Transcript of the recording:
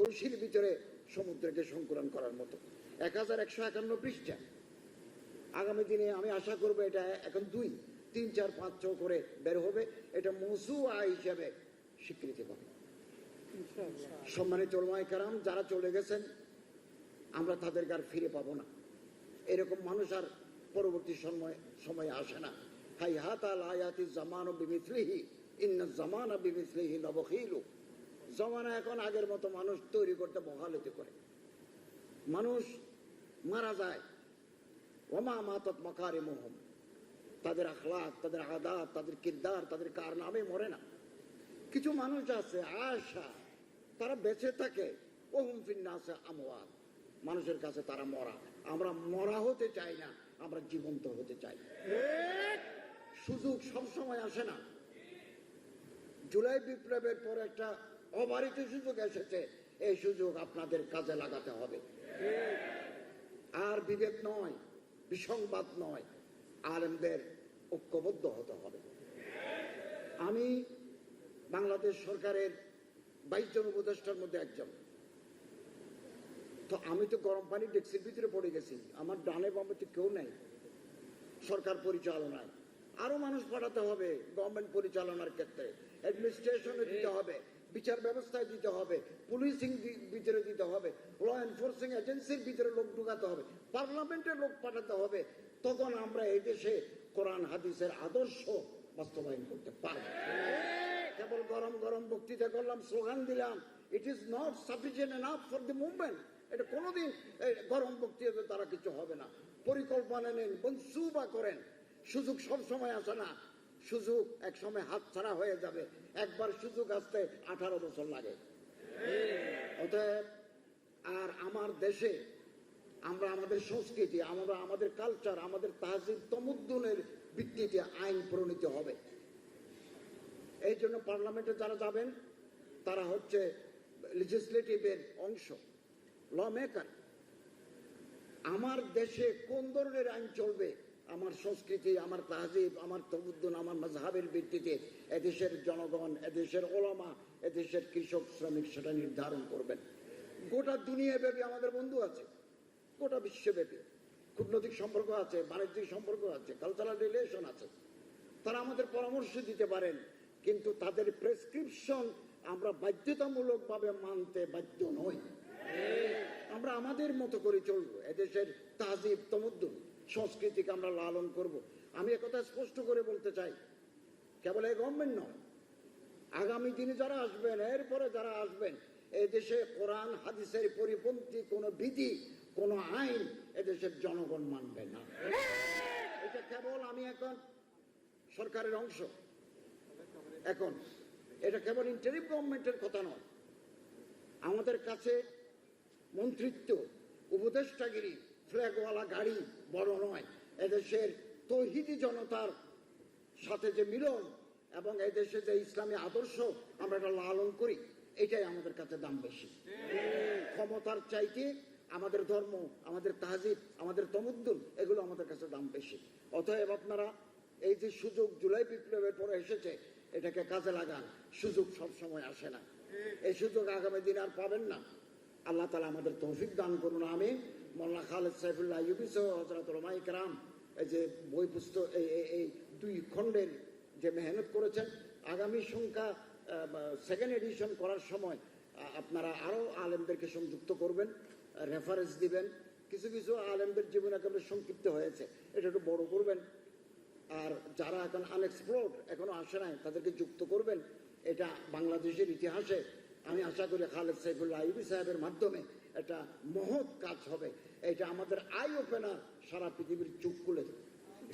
কলসির ভিতরে সমুদ্রকে সংকলন করার মতো। 1151 পৃষ্ঠা। আগামী দিনে আমি আশা করবো এটা এখন 2, 3, 4, 5, 6 করে বের হবে, এটা মওসুআ হিসেবে স্বীকৃতি পাবে। সম্মানিত উলামায়ে কেরাম, যারা চলে গেছেন আমরা তাদেরকে আর ফিরে পাবো না। এরকম মানুষ আর পরবর্তী সময়ে আসে না। হাইহাতা লা ইয়াতি জামানু বিমিসলিহি ইন্না জামানা বিমিসলিহি লাবখিলু। জামানা এখন আগের মতো মানুষ তৈরি করতে বহালতি করে। মানুষ মারা যায়, ওমা মাতাত মাকারিমুহুম, তাদের আখলাক, তাদের আদাত, তাদের কিরদার, তাদের কারনামে মরে না। কিছু মানুষ আছে আশা, তারা বেঁচে থাকে, ওহুম ফিন্নাসে আমওয়াত, মানুষের কাছে তারা মরা। আমরা মরা হতে চাই না, আমরা জীবন্ত হতে চাই। সুযোগ সবসময় আসে না। জুলাই বিপ্লবের পর একটা অবারিত সুযোগ এসেছে, এই সুযোগ আপনাদের কাজে লাগাতে হবে। আর বিভেদ নয়, বিসংবাদ নয়, আলেমদের ঐক্যবদ্ধ হতে হবে। আমি বাংলাদেশ সরকারের 22 জন উপদেষ্টার মধ্যে একজন। তো আমি তো গরম পানি ডেক্সির ভিতরে পড়ে গেছি, আমার ডানে বামে তো কেউ নাই সরকার পরিচালনায়। আরো মানুষ পাঠাতে হবে গভর্নমেন্ট পরিচালনার ক্ষেত্রে, অ্যাডমিনিস্ট্রেশনে দিতে হবে, বিচার ব্যবস্থায় দিতে হবে, পুলিশিং ভিতরে দিতে হবে, ল এনফোর্সিং এজেন্সির ভিতরে লোক ঢুকাতে হবে, পার্লামেন্টে লোক পাঠাতে হবে। তখন আমরা এই দেশে কোরআন হাদিসের আদর্শ বাস্তবায়ন করতে পারব। কেবল গরম গরম বক্তৃতা করলাম, স্লোগান দিলাম, it is not sufficient enough for the movement. এটা কোনোদিন গরম বক্তৃতা তারা কিছু হবে না। পরিকল্পনা নেন, মনসুবা করেন। সুযোগ সব সময় আসে না, সুযোগ এক সময় হাতছাড়া হয়ে যাবে। একবার সুযোগ আসতে 18 বছর লাগে। অতএব আর আমার দেশে আমরা আমাদের সংস্কৃতি, আমরা আমাদের কালচার, আমাদের তাহজিব তমদ্দুনের ভিত্তিতে আইন প্রণীত হবে। এই জন্য পার্লামেন্টে যারা যাবেন তারা হচ্ছে লেজিসলেটিভের অংশ, ল মেকার। আমার দেশে কোন ধরনের আইন চলবে, আমার সংস্কৃতি, আমার তাহজিব, আমার তমদ্দুন, আমার মাযহাবের ভিত্তিতে এদেশের জনগণ, এদেশের ওলামা, এদেশের কৃষক শ্রমিক সেটা নির্ধারণ করবেন। গোটা দুনিয়াব্যাপী আমাদের বন্ধু আছে, গোটা বিশ্বব্যাপী কূটনৈতিক সম্পর্ক আছে, বাণিজ্যিক সম্পর্ক আছে, কালচারাল রিলেশন আছে। তারা আমাদের পরামর্শ দিতে পারেন, কিন্তু তাদের প্রেসক্রিপশন আমরা বাধ্যতামূলকভাবে মানতে বাধ্য নই। আমরা আমাদের মতো করে চলবো, এদেশের তাহজিব তমদ্দুন সংস্কৃতিকে আমরা লালন করব। আমি একথা স্পষ্ট করে বলতে চাই, কেবল এই গভর্নমেন্ট নয়, আগামী দিনে যারা আসবেন, এরপরে যারা আসবেন, এই দেশে কোরআন হাদিসের পরিপন্থী কোনো বিধি, কোনো আইন এদেশের জনগণ মানবে না। এটা কেবল আমি এখন সরকারের অংশ, এখন এটা কেবল ইন্টারিম গভর্নমেন্টের কথা নয়। আমাদের কাছে মন্ত্রিত্ব, উপদেষ্টাগিরি, ফ্ল্যাগওয়ালা গাড়ি বড় নয়। এদেশের তৌহিদি জনতার সাথে যে মিলন এবং এদেশে যে ইসলামী আদর্শ আমরা এটা লালন করি, এটাই আমাদের কাছে দাম বেশি। ক্ষমতার চাইতে আমাদের ধর্ম, আমাদের তাহজিব, আমাদের তমদ্দুন, এগুলো আমাদের কাছে দাম বেশি। অতএব আপনারা এই যে সুযোগ জুলাই বিপ্লবের পরে এসেছে, এটাকে কাজে লাগান। সুযোগ সব সময় আসে না, এই সুযোগ আগামী দিন আর পাবেন না। আল্লাহ তাআলা আমাদের তৌফিক দান করুন, আমিন। মোল্লা খালেদ সাইফুল্লাহ আইয়ুবী সহ হযরত উলামায়ে কেরাম এই যে বই পুস্তক, এই 2 খণ্ডের যে মেহনত করেছেন, আগামী সংখ্যা সেকেন্ড এডিশন করার সময় আপনারা আরো আলেমদেরকে সংযুক্ত করবেন, রেফারেন্স দিবেন। কিছু কিছু আলেমদের জীবন একেবারে সংক্ষিপ্ত হয়েছে, এটা একটু বড় করবেন। আর যারা এখন আনএক্সপ্লোর্ড, এখনো আসে নাই, তাদেরকে যুক্ত করবেন। এটা বাংলাদেশের ইতিহাসে আমি আশা করি খালেদ সাইফুল্লাহ আইয়ুবী সাহেবের মাধ্যমে একটা মহৎ কাজ হবে। এটা আমাদের আই ওপেনার, সারা পৃথিবীর চোখ খুলে